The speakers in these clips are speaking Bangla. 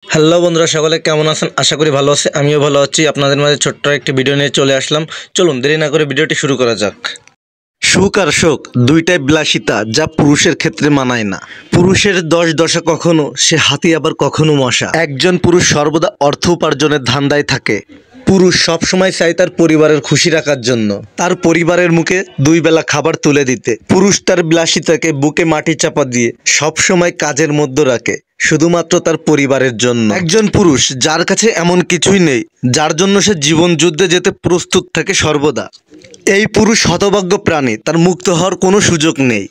হ্যালো বন্ধুরা, সকলে কেমন আছেন? আশা করি ভালো আছে। আমিও ভালো আছি। আপনাদের মাঝে ছোট্ট একটি ভিডিও নিয়ে চলে আসলাম। চলুন দেরি না করে ভিডিওটি শুরু করা যাক। সুখ আর শোক দুইটাই বিলাসিতা, যা পুরুষের ক্ষেত্রে মানায় না। পুরুষের দশা কখনো সে হাতি, আবার কখনো মশা। একজন পুরুষ সর্বদা অর্থ উপার্জনের ধান্দায় থাকে। পুরুষ সবসময় চায় তার পরিবারের খুশি রাখার জন্য, তার পরিবারের মুখে দুই বেলা খাবার তুলে দিতে। পুরুষ তার বিলাসিতাকে বুকে মাটি চাপা দিয়ে সবসময় কাজের মধ্যে রাখে, শুধুমাত্র তার পরিবারের জন্য। একজন পুরুষ যার কাছে এমন কিছুই নেই, যার জন্য সে জীবন যুদ্ধে যেতে প্রস্তুত থাকে সর্বদা। এই পুরুষ হতভাগ্য প্রাণী, তার মুক্ত হওয়ার কোনো সুযোগ নেই।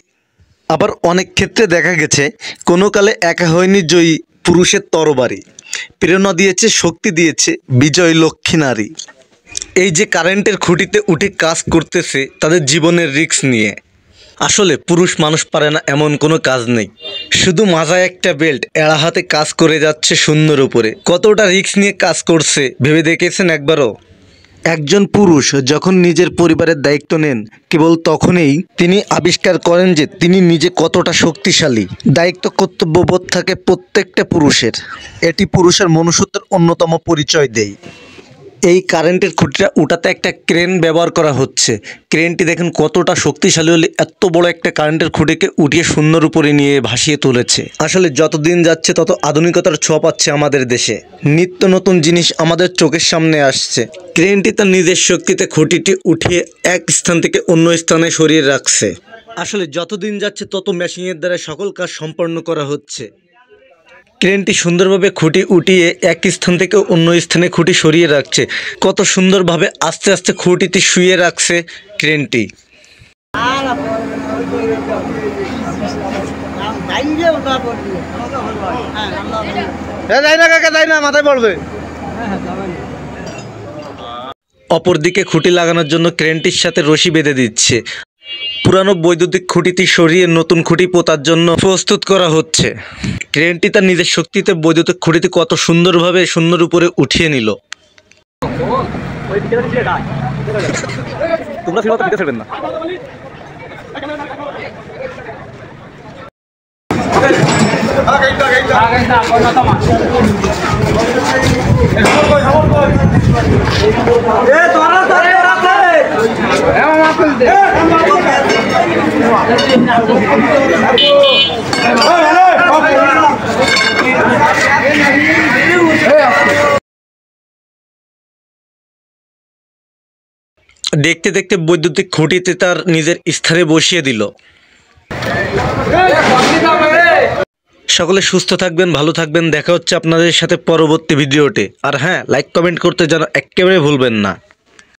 আবার অনেক ক্ষেত্রে দেখা গেছে কোনো কালে একা হয়নি জয়ী পুরুষের তরবারি, প্রেরণা দিয়েছে, শক্তি দিয়েছে বিজয় লক্ষ্মী নারী। এই যে কারেন্টের খুঁটিতে উঠে কাজ করতেছে তাদের জীবনের রিস্ক নিয়ে। আসলে পুরুষ মানুষ পারে না এমন কোনো কাজ নেই, শুধু মাথায় একটা বেল্ট, এড়া হাতে কাজ করে যাচ্ছে শূন্যর উপরে। কতটা রিস্ক নিয়ে কাজ করছে ভেবে দেখেছেন একবারও? একজন পুরুষ যখন নিজের পরিবারের দায়িত্ব নেন, কেবল তখনই তিনি আবিষ্কার করেন যে তিনি নিজে কতটা শক্তিশালী। দায়িত্ব কর্তব্যবোধ থাকে প্রত্যেকটা পুরুষের। এটি পুরুষের মনুষ্যত্বের অন্যতম পরিচয় দেয়। এই কারেন্টের খুঁটিটা উঠাতে একটা ক্রেন ব্যবহার করা হচ্ছে। ক্রেনটি দেখেন কতটা শক্তিশালী হলে এত বড় একটা কারেন্টের খুঁটিকে উঠিয়ে শূন্যর উপরে নিয়ে ভাসিয়ে তুলেছে। আসলে যত দিন যাচ্ছে তত আধুনিকতার ছোঁয়া পাচ্ছে আমাদের দেশে। নিত্য নতুন জিনিস আমাদের চোখের সামনে আসছে। ক্রেনটি তার নিজের শক্তিতে খুঁটিটি উঠিয়ে এক স্থান থেকে অন্য স্থানে সরিয়ে রাখছে। আসলে যত দিন যাচ্ছে তত মেশিনের দ্বারা সকল কাজ সম্পন্ন করা হচ্ছে। ক্রেনটি সুন্দরভাবে খুঁটি উঠিয়ে এক স্থান থেকে অন্য স্থানে খুঁটি সরিয়ে রাখছে। কত সুন্দরভাবে আস্তে আস্তে খুঁটিটি শুয়ে রাখছে ক্রেনটি। অপরদিকে খুঁটি লাগানোর জন্য ক্রেনটির সাথে রশি বেঁধে দিচ্ছে। পুরানো বৈদ্যুতিক খুঁটিটি সরিয়ে নতুন খুঁটি পোতার জন্য প্রস্তুত করা হচ্ছে। ক্রেনটি তার নিজের শক্তিতে বৈদ্যুতিক খুঁটিটি কত সুন্দরভাবে শূন্যর উপরে উঠিয়ে নিল। দেখতে দেখতে বৈদ্যুতিক খুঁটিতে তার নিজের স্থানে বসিয়ে দিল। সকলে সুস্থ থাকবেন, ভালো থাকবেন। দেখা হচ্ছে আপনাদের সাথে পরবর্তী ভিডিওতে। আর হ্যাঁ, লাইক কমেন্ট করতে যেন একেবারে ভুলবেন না।